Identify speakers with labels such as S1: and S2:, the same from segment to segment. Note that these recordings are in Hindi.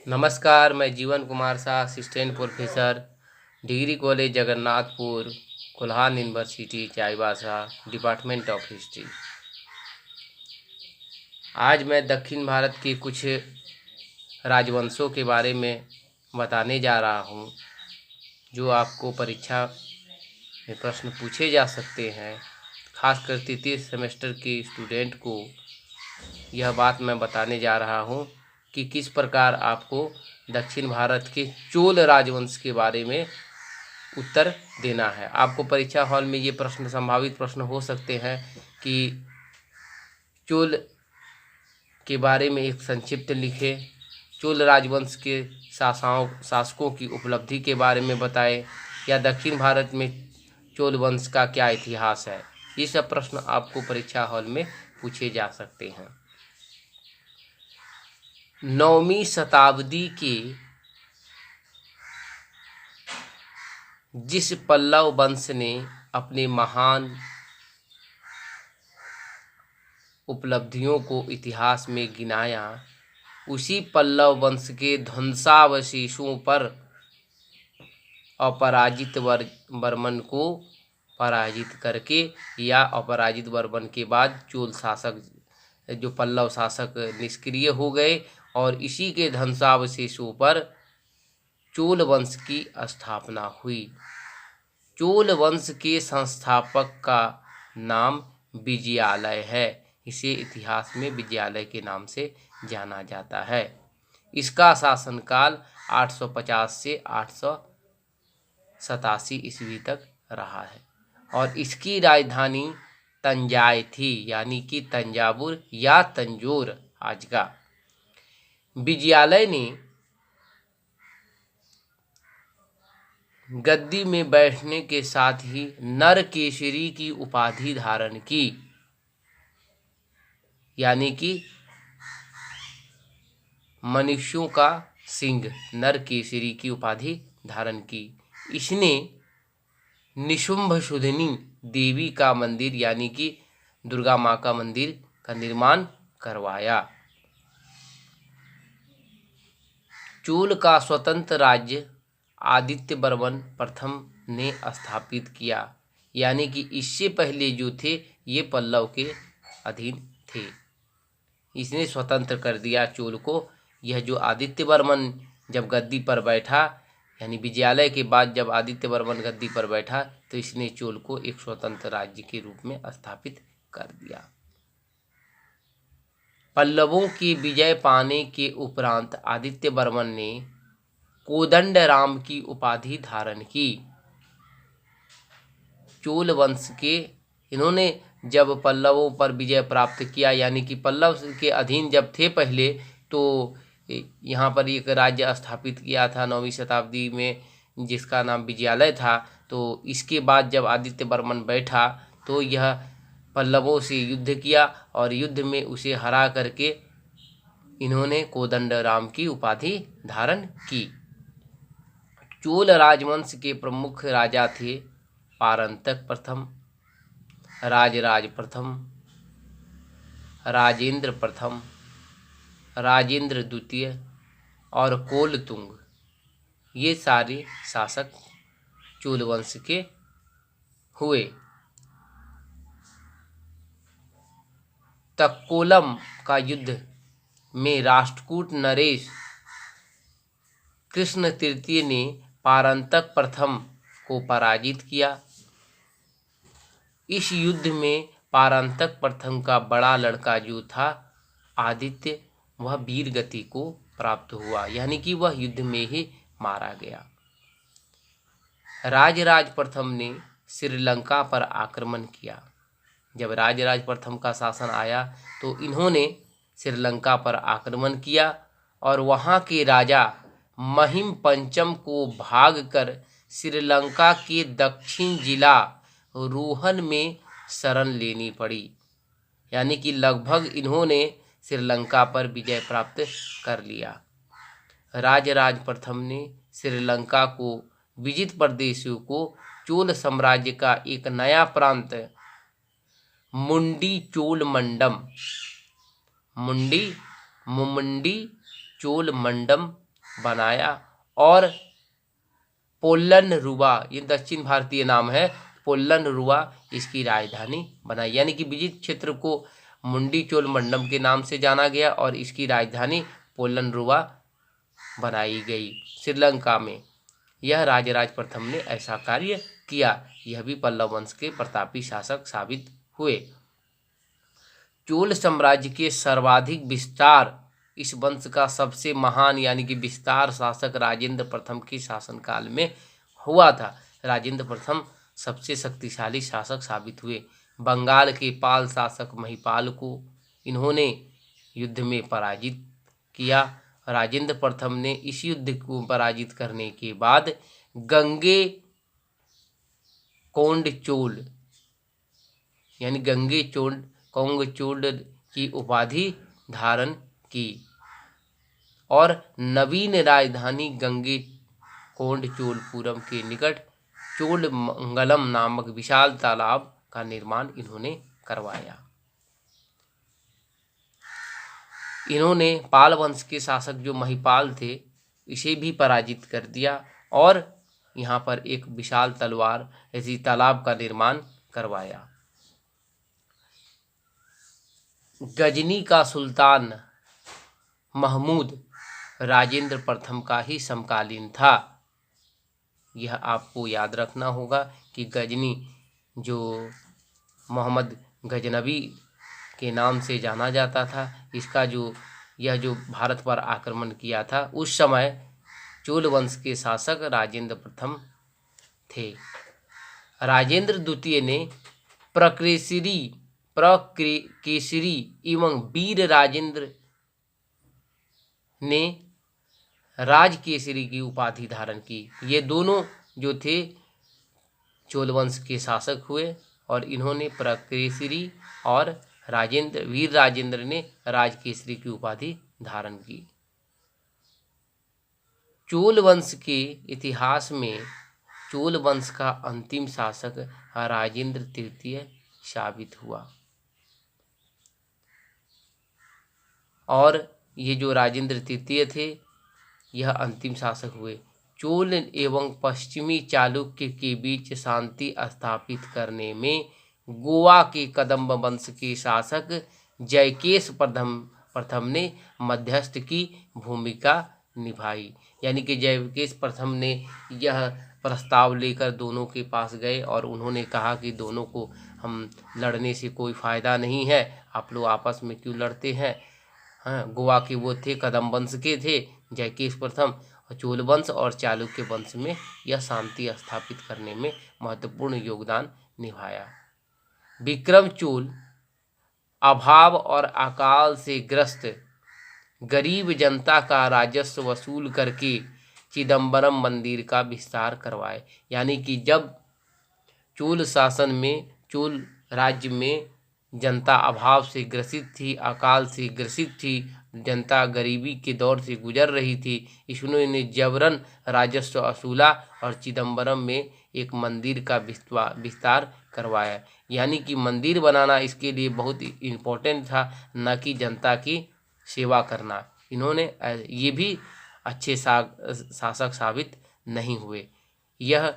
S1: नमस्कार, मैं जीवन Kumar Shah, assistant professor, degree college Jagannathpur, Kolhan university, Chaibasa, department of history. आज मैं दक्षिण भारत के कुछ राजवंशों के बारे में बताने जा रहा हूँ, जो आपको परीक्षा में प्रश्न पूछे जा सकते हैं। खासकर तृतीय सेमेस्टर के स्टूडेंट को यह बात मैं बताने जा रहा हूँ कि किस प्रकार आपको दक्षिण भारत के चोल राजवंश के बारे में उत्तर देना है। आपको परीक्षा हॉल में ये प्रश्न, संभावित प्रश्न हो सकते हैं कि चोल के बारे में एक संक्षिप्त लिखे, चोल राजवंश के शासकों की उपलब्धि के बारे में बताएं, या दक्षिण भारत में चोल वंश का क्या इतिहास है। ये सब प्रश्न आपको परीक्षा हॉल में पूछे जा सकते हैं। 9वीं शताब्दी के जिस पल्लव वंश ने अपने महान उपलब्धियों को इतिहास में गिनाया, उसी पल्लव वंश के ध्वंसावशेषों पर अपराजित वर्मन को पराजित करके, या अपराजित वर्मन के बाद चोल शासक, जो पल्लव शासक निष्क्रिय हो गए, और इसी के ध्वंसावशेषों पर चोल वंश की स्थापना हुई। चोल वंश के संस्थापक का नाम विजयालय है। इसे इतिहास में विजयालय के नाम से जाना जाता है। इसका शासनकाल 850 से 887 ईस्वी तक रहा है, और इसकी राजधानी तंजाई थी, यानी कि तंजावुर या तंजोर आज का। विजयालय ने गद्दी में बैठने के साथ ही नरकेसरी की उपाधि धारण की, यानी कि मनुष्यों का सिंह, नरकेसरी की उपाधि धारण की। इसने निशुंभशुधिनी देवी का मंदिर, यानी कि दुर्गा माँ का मंदिर का निर्माण करवाया। चोल का स्वतंत्र राज्य आदित्य वर्मन प्रथम ने स्थापित किया, यानी कि इससे पहले जो थे ये पल्लव के अधीन थे। इसने स्वतंत्र कर दिया चोल को। यह जो आदित्य वर्मन जब गद्दी पर बैठा, यानी विजयालय के बाद जब आदित्य वर्मन गद्दी पर बैठा, तो इसने चोल को एक स्वतंत्र राज्य के रूप में स्थापित कर दिया। पल्लवों की विजय पाने के उपरांत आदित्य वर्मन ने कोदंडराम की उपाधि धारण की। चोल वंश के इन्होंने जब पल्लवों पर विजय प्राप्त किया, यानी कि पल्लव के अधीन जब थे पहले, तो यहाँ पर एक राज्य स्थापित किया था 9वीं शताब्दी में, जिसका नाम विजयालय था। तो इसके बाद जब आदित्य वर्मन बैठा, तो यह पल्लवों से युद्ध किया, और युद्ध में उसे हरा करके इन्होंने कोदंडराम की उपाधि धारण की। चोल राजवंश के प्रमुख राजा थे पारंतक प्रथम, राजराज प्रथम, राजेंद्र प्रथम, राजेंद्र द्वितीय और कोलतुंग। ये सारे शासक चोल वंश के हुए। तक्कोलम का युद्ध में राष्ट्रकूट नरेश कृष्ण तृतीय ने पारंतक प्रथम को पराजित किया। इस युद्ध में पारंतक प्रथम का बड़ा लड़का जो था आदित्य, वह वीर गति को प्राप्त हुआ, यानी कि वह युद्ध में ही मारा गया। राजराज प्रथम ने श्रीलंका पर आक्रमण किया। जब राजराज प्रथम का शासन आया, तो इन्होंने श्रीलंका पर आक्रमण किया, और वहाँ के राजा महिम पंचम को भागकर श्रीलंका के दक्षिण जिला रोहन में शरण लेनी पड़ी, यानी कि लगभग इन्होंने श्रीलंका पर विजय प्राप्त कर लिया। राजराज प्रथम ने श्रीलंका को विजित प्रदेशों को चोल साम्राज्य का एक नया प्रांत मुंडी चोल मंडम बनाया और पोल्लनरुवा, ये दक्षिण भारतीय नाम है, पोल्लनरुवा इसकी राजधानी बनाई। यानी कि विजित क्षेत्र को मुंडी चोल मंडलम के नाम से जाना गया और इसकी राजधानी पोल्लनरुवा बनाई गई श्रीलंका में। यह राजराज प्रथम ने ऐसा कार्य किया। यह भी पल्लव वंश के प्रतापी शासक साबित हुए। चोल साम्राज्य के सर्वाधिक विस्तार, इस वंश का सबसे महान यानी कि विस्तार शासक राजेंद्र प्रथम के शासनकाल में हुआ था। राजेंद्र प्रथम सबसे शक्तिशाली शासक साबित हुए। बंगाल के पाल शासक महिपाल को इन्होंने युद्ध में पराजित किया। राजेंद्र प्रथम ने इस युद्ध को पराजित करने के बाद गंगे कोंडचोल यानी गंगे कोंगचोल की उपाधि धारण की और नवीन राजधानी गंगे कोंडचोलपुरम के निकट चोलमंगलम नामक विशाल तालाब का निर्माण इन्होंने करवाया। इन्होंने पाल वंश के शासक जो महिपाल थे इसे भी पराजित कर दिया और यहाँ पर एक विशाल तलवार ऐसी तालाब का निर्माण करवाया। गजनी का सुल्तान महमूद राजेंद्र प्रथम का ही समकालीन था। यह आपको याद रखना होगा कि गजनी जो मोहम्मद गजनवी के नाम से जाना जाता था, इसका यह जो भारत पर आक्रमण किया था उस समय चोल वंश के शासक राजेंद्र प्रथम थे। राजेंद्र द्वितीय ने प्रकेसरी एवं वीर राजेंद्र ने राजकेसरी की उपाधि धारण की। ये दोनों जो थे चोल वंश के शासक हुए और इन्होंने प्रकेसरी और वीर राजेंद्र ने राजकेसरी की उपाधि धारण की। चोल वंश के इतिहास में चोल वंश का अंतिम शासक राजेंद्र तृतीय साबित हुआ और ये जो राजेंद्र तृतीय थे यह अंतिम शासक हुए। चोल एवं पश्चिमी चालुक्य के बीच शांति स्थापित करने में गोवा के कदम्ब वंश के शासक जयकेश प्रथम ने मध्यस्थ की भूमिका निभाई। यानी कि जयकेश प्रथम ने यह प्रस्ताव लेकर दोनों के पास गए और उन्होंने कहा कि दोनों को हम लड़ने से कोई फ़ायदा नहीं है, आप लोग आपस में क्यों लड़ते हैं। हाँ, गोवा के वो थे, कदम्ब वंश के थे जयकेश प्रथम, और चोल वंश और चालुक्य वंश में यह शांति स्थापित करने में महत्वपूर्ण योगदान निभाया। विक्रम चोल अभाव और अकाल से ग्रस्त गरीब जनता का राजस्व वसूल करके चिदम्बरम मंदिर का विस्तार करवाए। यानी कि जब चोल शासन में, चोल राज्य में जनता अभाव से ग्रसित थी, अकाल से ग्रसित थी, जनता गरीबी के दौर से गुजर रही थी, इसने जबरन राजस्व वसूला और चिदम्बरम में एक मंदिर का विस्तार करवाया। यानी कि मंदिर बनाना इसके लिए बहुत इम्पोर्टेंट था, न कि जनता की सेवा करना। इन्होंने ये भी अच्छे शासक साबित नहीं हुए। यह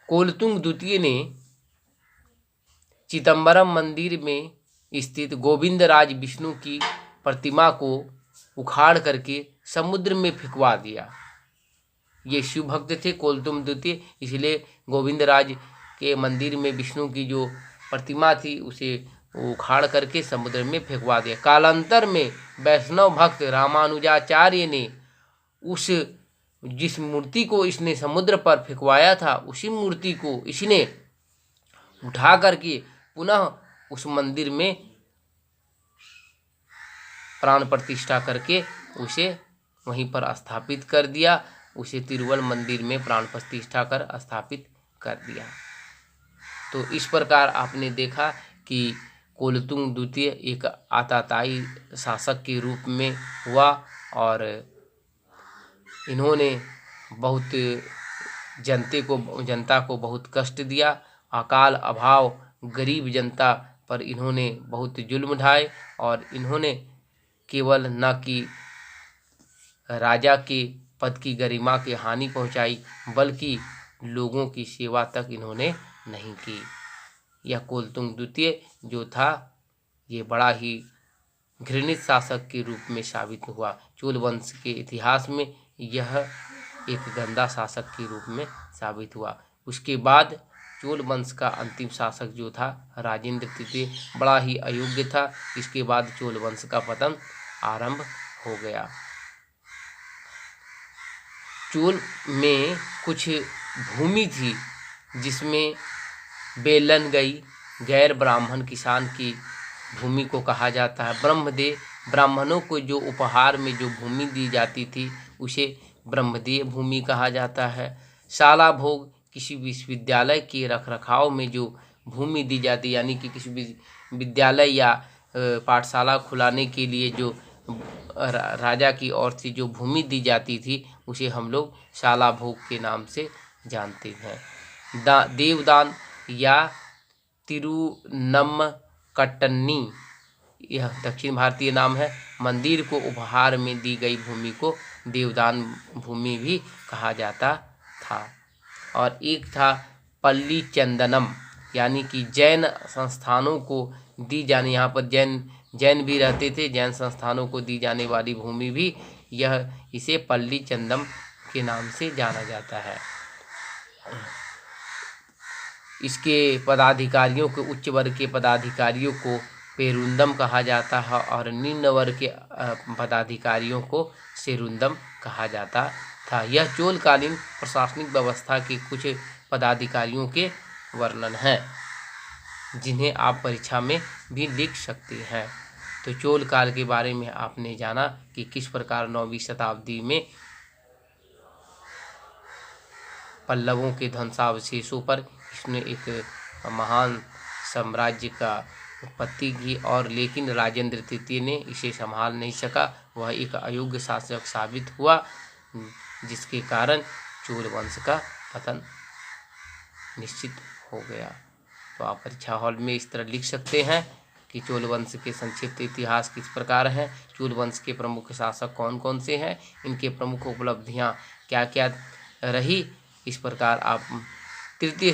S1: कोलतुंग द्वितीय ने चिदम्बरम मंदिर में स्थित गोविंदराज विष्णु की प्रतिमा को उखाड़ करके समुद्र में फेंकवा दिया। ये शिव भक्त थे कोलतुंग द्वितीय, इसलिए गोविंदराज के मंदिर में विष्णु की जो प्रतिमा थी उसे उखाड़ करके समुद्र में फेंकवा दिया। कालांतर में वैष्णव भक्त रामानुजाचार्य ने जिस मूर्ति को इसने समुद्र पर फेंकवाया था उसी मूर्ति को इसने उठा करके पुनः उस मंदिर में प्राण प्रतिष्ठा करके उसे वहीं पर स्थापित कर दिया। उसे तिरुवल मंदिर में प्राण प्रतिष्ठा कर स्थापित कर दिया। तो इस प्रकार आपने देखा कि कोलतुंग द्वितीय एक आताताई शासक के रूप में हुआ और इन्होंने बहुत जनता को बहुत कष्ट दिया। अकाल अभाव गरीब जनता पर इन्होंने बहुत जुल्म ढाए और इन्होंने केवल न कि राजा के पद की गरिमा की हानि पहुंचाई, बल्कि लोगों की सेवा तक इन्होंने नहीं की। यह कुलोत्तुंग द्वितीय जो था, ये बड़ा ही घृणित शासक के रूप में साबित हुआ। चोल वंश के इतिहास में यह एक गंदा शासक के रूप में साबित हुआ। उसके बाद चोल वंश का अंतिम शासक जो था राजेंद्र तृतीय, बड़ा ही अयोग्य था। इसके बाद चोल वंश का पतन आरंभ हो गया। चोल में कुछ भूमि थी जिसमें बेलन गई, गैर ब्राह्मण किसान की भूमि को कहा जाता है। ब्रह्मदेव, ब्राह्मणों को जो उपहार में जो भूमि दी जाती थी उसे ब्रह्मदेव भूमि कहा जाता है। शाला भोग, किसी विश्वविद्यालय के रखरखाव में जो भूमि दी जाती, यानी कि किसी विद्यालय या पाठशाला खुलाने के लिए जो राजा की ओर से जो भूमि दी जाती थी उसे हम लोग शाला भोग के नाम से जानते हैं। देवदान या तिरुनम्मकट्टन्नी, यह दक्षिण भारतीय नाम है। मंदिर को उपहार में दी गई भूमि को देवदान भूमि भी कहा जाता था। और एक था पल्ली चंदनम, यानी कि जैन संस्थानों को दी जाने, यहाँ पर जैन भी रहते थे, जैन संस्थानों को दी जाने वाली भूमि भी यह, इसे पल्ली चंदम के नाम से जाना जाता है। इसके पदाधिकारियों को, उच्च वर्ग के पदाधिकारियों को पेरुंदम कहा जाता है और निम्न वर्ग के पदाधिकारियों को सेरुंदम कहा जाता था। यह चोलकालीन प्रशासनिक व्यवस्था के कुछ पदाधिकारियों के वर्णन है जिन्हें आप परीक्षा में भी लिख सकते हैं। तो चोल काल के बारे में आपने जाना कि किस प्रकार 9वीं शताब्दी में पल्लवों के ध्वंसावशेषों पर इसने एक महान साम्राज्य का उत्पत्ति की, और लेकिन राजेंद्र तृतीय ने इसे संभाल नहीं सका। वह एक अयोग्य शासक साबित हुआ, जिसके कारण चोल वंश का पतन निश्चित हो गया। तो आप परीक्षा हॉल में इस तरह लिख सकते हैं कि चोल वंश के संक्षिप्त इतिहास किस प्रकार है, चोल वंश के प्रमुख शासक कौन कौन से हैं, इनके प्रमुख उपलब्धियां क्या क्या रही। इस प्रकार आप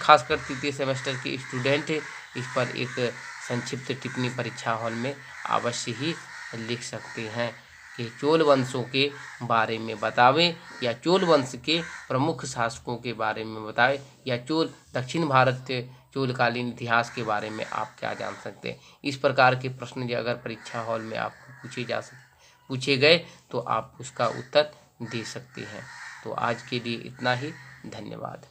S1: खासकर तृतीय सेमेस्टर के स्टूडेंट इस पर एक संक्षिप्त टिप्पणी परीक्षा हॉल में अवश्य ही लिख सकते हैं कि चोल वंशों के बारे में बतावें, या चोल वंश के प्रमुख शासकों के बारे में बताएं, या दक्षिण भारत चोलकालीन इतिहास के बारे में आप क्या जान सकते हैं। इस प्रकार के प्रश्न जो अगर परीक्षा हॉल में आपको पूछे गए तो आप उसका उत्तर दे सकते हैं। तो आज के लिए इतना ही, धन्यवाद।